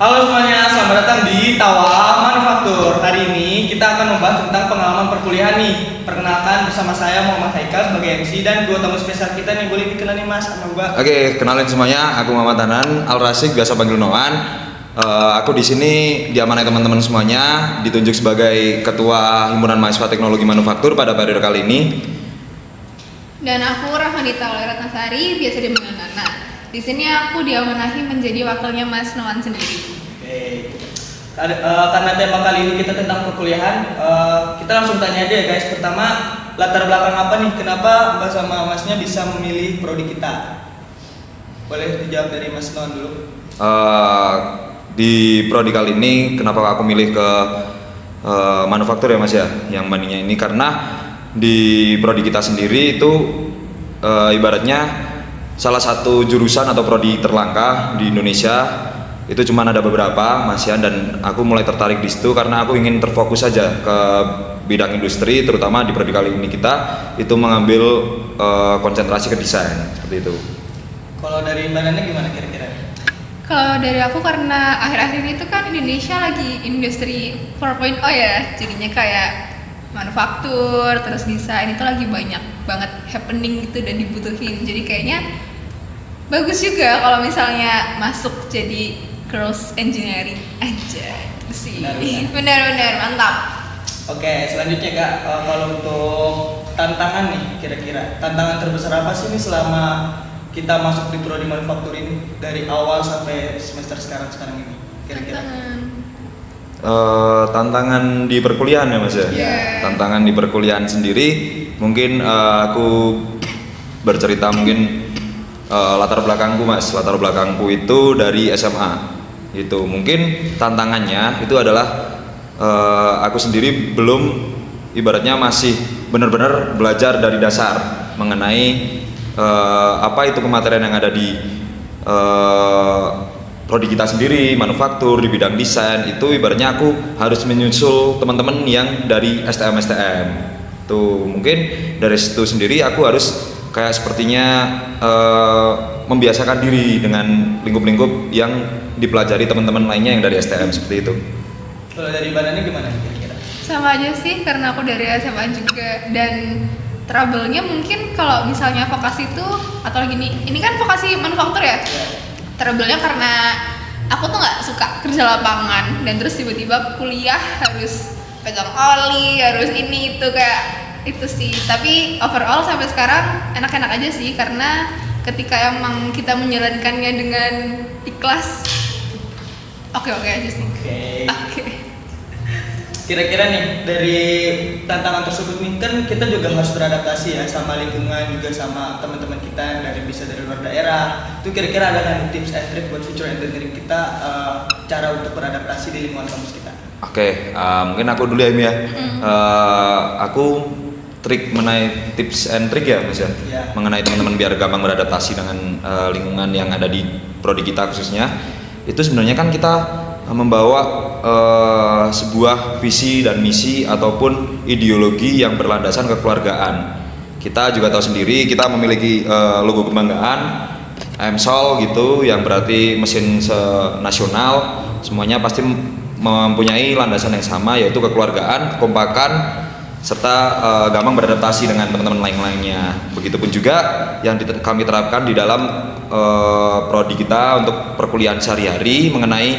Halo semuanya, selamat datang di Tawa Manufaktur. Hari ini kita akan membahas tentang pengalaman perkuliahan nih. Perkenalkan bersama saya Muhammad Haikal sebagai MC dan dua tamu spesial kita nih. Boleh dikenalin Mas sama gua? Oke, kenalin semuanya. Aku Muhammad Hanan Al Rasik, biasa panggil Noan. Aku di sini diamanai teman-teman semuanya, ditunjuk sebagai Ketua Himpunan Mahasiswa Teknologi Manufaktur pada periode kali ini. Dan aku Rahmanita Ratnasari, biasa dipanggil Nana. Di sini aku diamanahi menjadi wakilnya Mas Noan sendiri. Oke. Karena tema kali ini kita tentang perkuliahan, kita langsung tanya aja ya guys. Pertama, latar belakang apa nih? Kenapa Mbak sama Masnya bisa memilih prodi kita? Boleh dijawab dari Mas Noan dulu. Di prodi kali ini, kenapa aku milih ke manufaktur ya Mas ya? Yang maninya ini karena di prodi kita sendiri itu ibaratnya salah satu jurusan atau prodi terlangkah di Indonesia. Itu cuma ada beberapa Mas ya, dan aku mulai tertarik di situ karena aku ingin terfokus saja ke bidang industri, terutama di prodi kali ini kita itu mengambil konsentrasi ke desain seperti itu. Kalau dari Mbak Nana gimana kira-kira? Kalau dari aku karena akhir-akhir ini tuh kan Indonesia lagi industri 4.0 ya, jadinya kayak manufaktur, terus desain itu lagi banyak banget happening gitu dan dibutuhin. Jadi kayaknya bagus juga kalau misalnya masuk jadi cross engineering aja sih. Benar-benar mantap. Oke, selanjutnya Kak, kalau untuk tantangan nih, kira-kira tantangan terbesar apa sih nih selama kita masuk di prodi manufaktur ini dari awal sampai semester sekarang ini, kira-kira? Tantangan di perkuliahan ya Mas ya? Yeah. Tantangan di perkuliahan sendiri mungkin aku bercerita mungkin latar belakangku Mas. Latar belakangku itu dari SMA. Itu mungkin tantangannya itu adalah aku sendiri belum ibaratnya masih benar-benar belajar dari dasar mengenai apa itu kematerian yang ada di prodi kita sendiri, manufaktur di bidang desain. Itu ibaratnya aku harus menyusul teman-teman yang dari STM. Tuh mungkin dari situ sendiri aku harus kayak sepertinya membiasakan diri dengan lingkup-lingkup yang dipelajari teman-teman lainnya yang dari STM seperti itu. Kalau dari badannya gimana kira-kira? Sama aja sih karena aku dari SMA juga, dan trouble-nya mungkin kalau misalnya vokasi itu atau gini, ini kan vokasi manufaktur ya. Trouble-nya karena aku tuh nggak suka kerja lapangan, dan terus tiba-tiba kuliah harus pegang oli, harus ini itu kayak itu sih. Tapi overall sampai sekarang enak-enak aja sih karena ketika emang kita menjalankannya dengan ikhlas, oke aja sih. Oke. Kira-kira nih dari tantangan tersebut nih kan kita juga harus beradaptasi ya sama lingkungan, juga sama teman-teman kita yang bisa dari luar daerah. Itu kira-kira ada kan tips and trick buat future engineering kita, cara untuk beradaptasi di lingkungan kampus kita? Oke, mungkin aku dulu ya Im ya. Aku trik mengenai tips and trick ya Mas ya, mengenai teman-teman biar gampang beradaptasi dengan lingkungan yang ada di prodi kita khususnya. Itu sebenarnya kan kita membawa sebuah visi dan misi ataupun ideologi yang berlandasan kekeluargaan. Kita juga tahu sendiri kita memiliki logo kebanggaan AMSOL gitu, yang berarti mesin nasional. Semuanya pasti mempunyai landasan yang sama, yaitu kekeluargaan, kekompakan, serta gampang beradaptasi dengan teman-teman lain-lainnya. Begitupun juga yang kami terapkan di dalam prodi kita untuk perkuliahan sehari-hari mengenai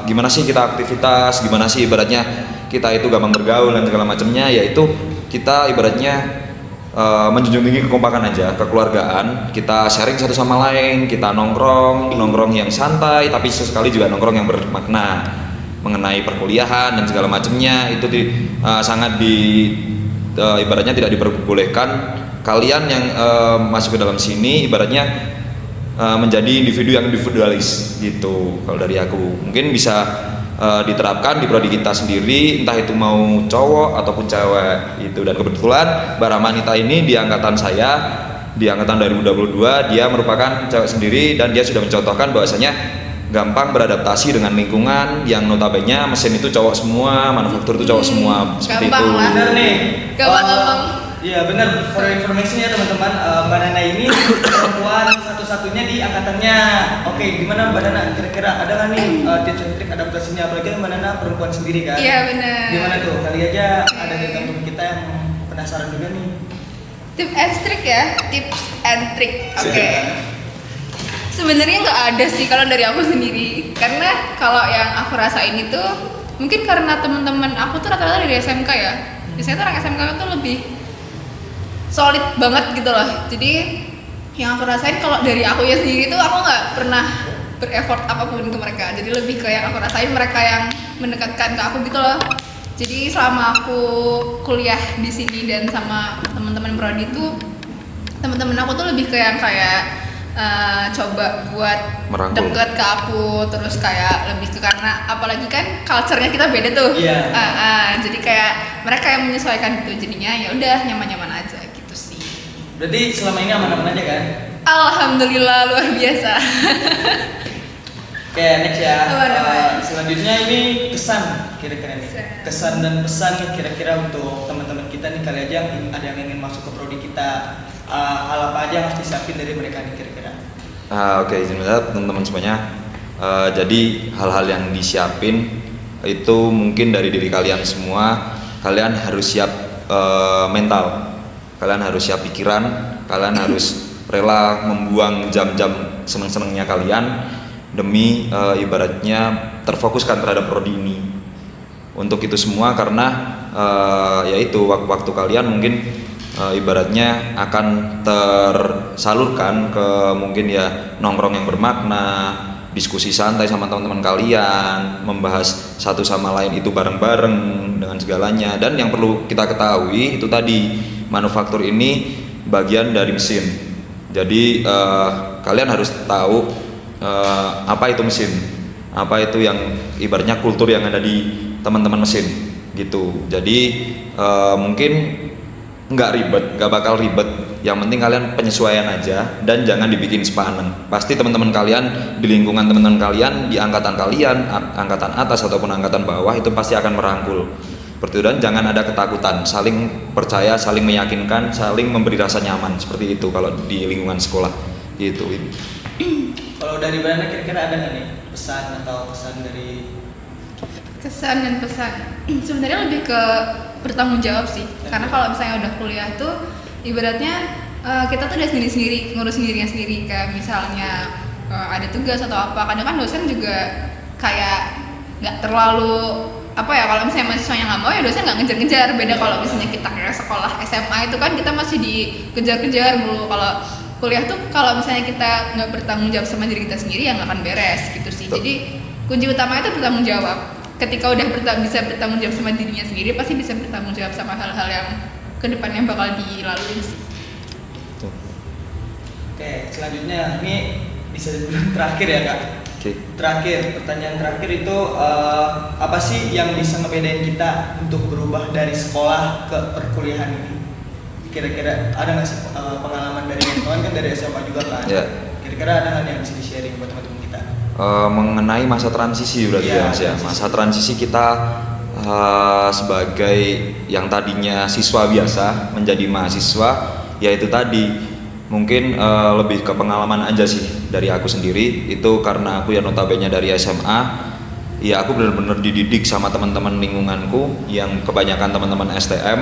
gimana sih kita aktivitas, gimana sih ibaratnya kita itu gampang bergaul dan segala macamnya, yaitu kita ibaratnya menjunjung tinggi kekompakan aja, kekeluargaan. Kita sharing satu sama lain, kita nongkrong yang santai, tapi sesekali juga nongkrong yang bermakna mengenai perkuliahan dan segala macamnya. Itu sangat ibaratnya tidak diperbolehkan kalian yang masuk ke dalam sini ibaratnya menjadi individu yang individualis gitu. Kalau dari aku mungkin bisa diterapkan di prodi kita sendiri, entah itu mau cowok ataupun cewek itu. Dan kebetulan Mbak Rahmanita ini di angkatan saya, di angkatan 2022, dia merupakan cewek sendiri dan dia sudah mencontohkan bahwasanya gampang beradaptasi dengan lingkungan yang notabene mesin itu cowok semua, manufaktur itu cowok semua, seperti gampang itu. lah. Bener nih. Gampang. Iya benar, for information ya teman-teman, Mbak Nana ini perempuan satu-satunya di angkatannya. Oke, gimana Mbak Nana? Kira-kira ada nggak nih tips and trik adaptasinya? Apalagi Mbak Nana perempuan sendiri kan? Iya benar. Gimana tuh? Kali aja ada dari teman kita yang penasaran juga nih. Tips and trik ya, tips and trik. Oke. Sebenarnya nggak ada sih kalau dari aku sendiri, karena kalau yang aku rasain itu mungkin karena teman-teman aku tuh rata-rata dari SMK ya. Biasanya tuh orang SMK tuh lebih solid banget gitu loh. Jadi yang aku rasain kalau dari aku ya sendiri tuh aku nggak pernah bereffort apapun ke mereka. Jadi lebih ke yang aku rasain mereka yang mendekatkan ke aku gitu loh. Jadi selama aku kuliah di sini dan sama teman-teman prodi tuh, teman-teman aku tuh lebih ke yang kayak coba buat Merangkul. deket ke aku, terus kayak lebih ke karena apalagi kan culture-nya kita beda tuh. Iya. Jadi kayak mereka yang menyesuaikan gitu, jadinya ya udah nyaman-nyaman aja gitu sih. Berarti selama ini aman-aman aja kan? Alhamdulillah luar biasa. Oke, next ya. Aman-aman. Selanjutnya ini kesan kira-kira nih. Kesan. Kesan dan pesan nih kira-kira untuk teman-teman kita nih, kali aja yang ada yang ingin masuk ke prodi kita. Hal apa aja yang harus disiapin dari mereka nih kira-kira? Oke, izin minta teman-teman semuanya. Jadi hal-hal yang disiapin itu mungkin dari diri kalian semua. Kalian harus siap mental, kalian harus siap pikiran, kalian harus rela membuang jam-jam seneng-senengnya kalian demi ibaratnya terfokuskan terhadap prodi ini. Untuk itu semua karena yaitu waktu kalian mungkin ibaratnya akan tersalurkan ke mungkin ya nongkrong yang bermakna, diskusi santai sama teman-teman kalian, membahas satu sama lain itu bareng-bareng dengan segalanya. Dan yang perlu kita ketahui itu tadi, manufaktur ini bagian dari mesin. Jadi kalian harus tahu apa itu mesin, apa itu yang ibaratnya kultur yang ada di teman-teman mesin gitu. Jadi mungkin nggak ribet, nggak bakal ribet. Yang penting kalian penyesuaian aja dan jangan dibikin sepaneng. Pasti teman-teman kalian di lingkungan teman-teman kalian, di angkatan kalian, angkatan atas ataupun angkatan bawah itu pasti akan merangkul. Seperti itu, dan jangan ada ketakutan, saling percaya, saling meyakinkan, saling memberi rasa nyaman. Seperti itu kalau di lingkungan sekolah gitu. Kalau dari Mbak Nana kira-kira ada nggak nih pesan atau pesan dari Kesan dan pesan sebenarnya lebih ke bertanggung jawab sih, karena kalau misalnya udah kuliah tuh ibaratnya kita tuh udah sendiri-sendiri ngurus sendirinya sendiri. Kayak misalnya ada tugas atau apa, kadang kan dosen juga kayak nggak terlalu apa ya, kalau misalnya mahasiswanya nggak mau ya dosen nggak ngejar-ngejar. Beda kalau misalnya kita kayak sekolah SMA itu kan kita masih dikejar-kejar mulu. Kalau kuliah tuh kalau misalnya kita nggak bertanggung jawab sama diri kita sendiri ya nggak akan beres gitu sih. Jadi kunci utama itu bertanggung jawab. Ketika udah bisa bertanggung jawab sama dirinya sendiri, pasti bisa bertanggung jawab sama hal-hal yang kedepannya bakal dilalui sih. Oke, selanjutnya ini bisa dibilang terakhir ya Kak. Oke. Terakhir, pertanyaan terakhir itu apa sih yang bisa ngebedain kita untuk berubah dari sekolah ke perkuliahan ini? Kira-kira ada nggak sih pengalaman dari teman kan dari SMA juga kan? Ya. Kira-kira ada nggak yang bisa di-sharing buat teman-teman kita? Mengenai masa transisi berarti ya Mas ya. Masa transisi kita sebagai yang tadinya siswa biasa menjadi mahasiswa, yaitu tadi mungkin lebih ke pengalaman aja sih dari aku sendiri. Itu karena aku ya notabene dari SMA, ya aku benar-benar dididik sama teman-teman lingkunganku yang kebanyakan teman-teman STM.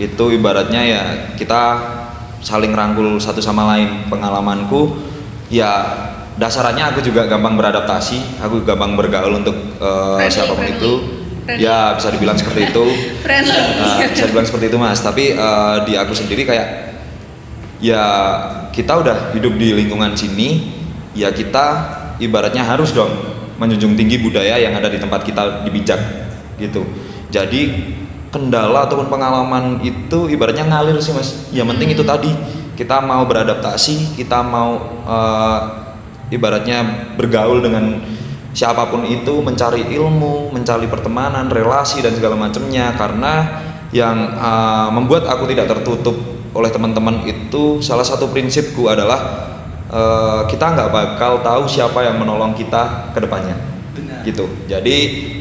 Itu ibaratnya ya kita saling rangkul satu sama lain. Pengalamanku ya dasarnya aku juga gampang beradaptasi, aku gampang bergaul untuk siapapun itu. Ya bisa dibilang seperti itu. Bisa dibilang seperti itu Mas. Tapi di aku sendiri kayak ya kita udah hidup di lingkungan sini, ya kita ibaratnya harus dong menjunjung tinggi budaya yang ada di tempat kita dibijak gitu. Jadi kendala ataupun pengalaman itu ibaratnya ngalir sih Mas. Yang penting itu tadi, kita mau beradaptasi, kita mau ibaratnya bergaul dengan siapapun itu, mencari ilmu, mencari pertemanan, relasi dan segala macamnya. Karena yang membuat aku tidak tertutup oleh teman-teman itu, salah satu prinsipku adalah kita nggak bakal tahu siapa yang menolong kita ke depannya. Benar. Gitu. Jadi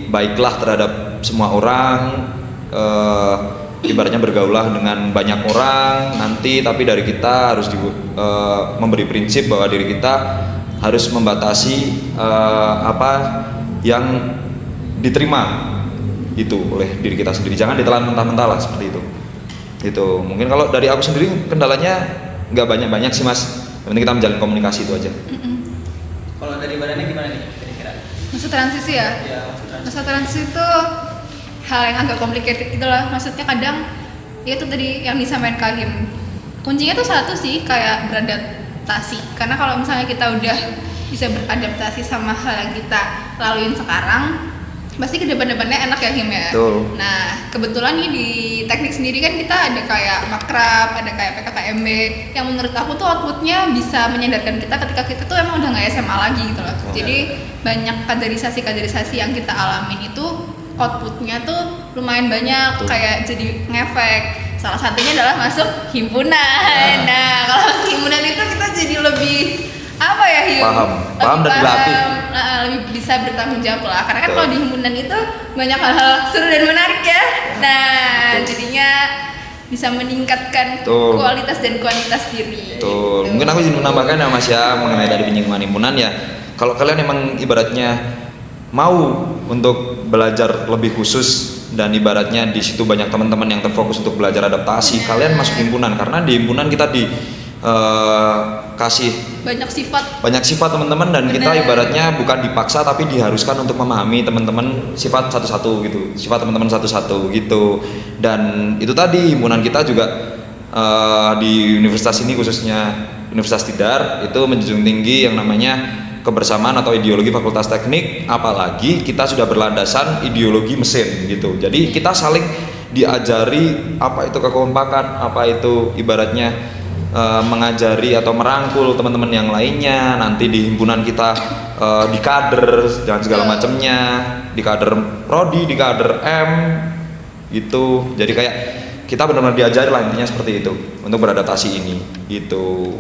baiklah terhadap semua orang, ibaratnya bergaulah dengan banyak orang nanti, tapi dari kita harus memberi prinsip bahwa diri kita harus membatasi apa yang diterima itu oleh diri kita sendiri, jangan ditelan mentah-mentah lah seperti itu. Itu mungkin kalau dari aku sendiri kendalanya nggak banyak sih mas, yang penting kita menjalin komunikasi itu aja. Kalau dari badannya gimana nih kira-kira? Masa transisi ya? Ya, Masa transisi itu hal yang agak complicated gitu lah. Maksudnya kadang ya itu tadi yang disampaikan Kahim, kuncinya tuh satu sih, kayak beradaptasi. Karena kalau misalnya kita udah bisa beradaptasi sama hal yang kita laluin sekarang, pasti ke depan-depannya enak ya Him ya. Betul. Nah kebetulan nih di teknik sendiri kan kita ada kayak makrab, ada kayak PKKMB yang menurut aku tuh outputnya bisa menyadarkan kita ketika kita tuh emang udah nggak SMA lagi gitu loh. Jadi banyak kaderisasi yang kita alamin itu outputnya tuh lumayan banyak. Betul. Kayak jadi ngefek. Salah satunya adalah masuk himpunan. Nah kalau masuk himpunan itu kita jadi lebih apa ya Him? Paham dan dilatih. Lebih bisa bertanggung jawab lah, karena kan Betul. kalau di himpunan itu banyak hal-hal seru dan menarik ya. Nah jadinya bisa meningkatkan Betul. kualitas dan kuantitas diri. Betul. Gitu. Mungkin aku izin menambahkan ya mas ya, mengenai dari penyinggungan himpunan ya. Kalau kalian emang ibaratnya mau untuk belajar lebih khusus dan ibaratnya di situ banyak teman-teman yang terfokus untuk belajar adaptasi, kalian masuk himpunan, karena di himpunan kita kasih banyak sifat teman-teman, dan kita ibaratnya bukan dipaksa tapi diharuskan untuk memahami teman-teman sifat satu-satu gitu, sifat teman-teman satu-satu gitu. Dan itu tadi himpunan kita juga di universitas ini khususnya Universitas Tidar itu menjunjung tinggi yang namanya kebersamaan atau ideologi fakultas teknik, apalagi kita sudah berlandasan ideologi mesin gitu. Jadi kita saling diajari apa itu kekompakan, apa itu ibaratnya mengajari atau merangkul teman-teman yang lainnya. Nanti di himpunan kita di kader dan segala macamnya, di kader prodi, di kader M gitu. Jadi kayak kita benar-benar diajari lah intinya seperti itu untuk beradaptasi ini gitu.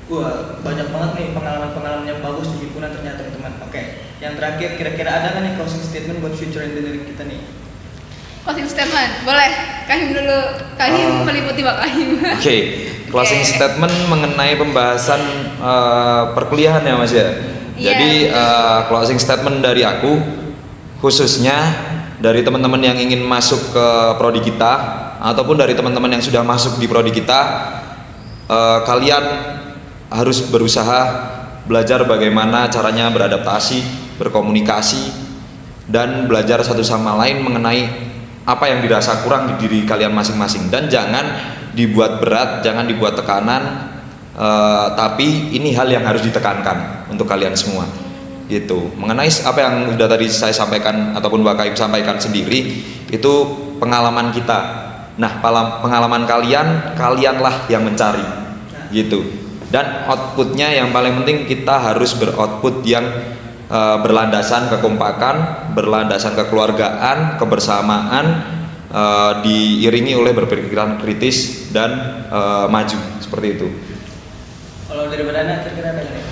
Wah, banyak banget nih pengalaman-pengalaman yang bagus di himpunan ternyata teman-teman. Oke, yang terakhir kira-kira ada nggak nih closing statement buat future engineering kita nih? Closing statement, boleh Kahim dulu. Kahim meliputi Pak Kahim. Oke, closing statement mengenai pembahasan perkuliahan ya mas ya. Jadi closing statement dari aku, khususnya dari teman-teman yang ingin masuk ke prodi kita ataupun dari teman-teman yang sudah masuk di prodi kita, kalian harus berusaha belajar bagaimana caranya beradaptasi, berkomunikasi, dan belajar satu sama lain mengenai apa yang dirasa kurang di diri kalian masing-masing. Dan jangan dibuat berat, jangan dibuat tekanan, tapi ini hal yang harus ditekankan untuk kalian semua gitu. Mengenai apa yang sudah tadi saya sampaikan ataupun Mbak Kaim sampaikan sendiri, itu pengalaman kita. Nah, pengalaman kalianlah yang mencari gitu. Dan outputnya yang paling penting kita harus beroutput yang berlandasan kekompakan, berlandasan kekeluargaan, kebersamaan, diiringi oleh berpikiran kritis dan maju seperti itu. Kalau dari badannya kira-kira ada nggak?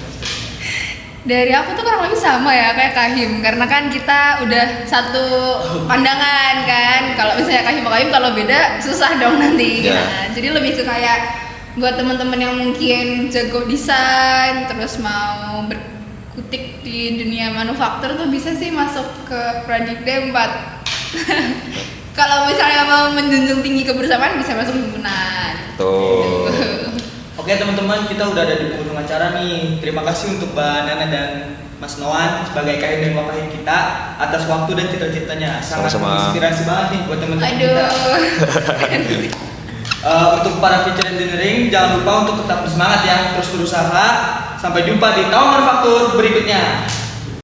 Dari aku tuh kurang lebih sama ya kayak Kahim, karena kan kita udah satu pandangan kan. Kalau misalnya Kahim sama Kahim kalau beda susah dong nanti. Yeah. Nah, jadi lebih ke kayak buat teman-teman yang mungkin jago desain terus mau berkutik di dunia manufaktur tuh bisa sih masuk ke Pradikda 4. Kalau misalnya mau menjunjung tinggi kebersamaan bisa masuk himpunan. Tuh. Oke teman-teman, kita udah ada di penghujung acara nih. Terima kasih untuk Mbak Nana dan Mas Noan sebagai Kahim dan Wakahim kita atas waktu dan cita-citanya. Sangat Sama-sama. menginspirasi banget nih buat teman-teman kita. Untuk para future engineering, jangan lupa untuk tetap bersemangat ya, terus berusaha. Sampai jumpa di tahun manufaktur berikutnya.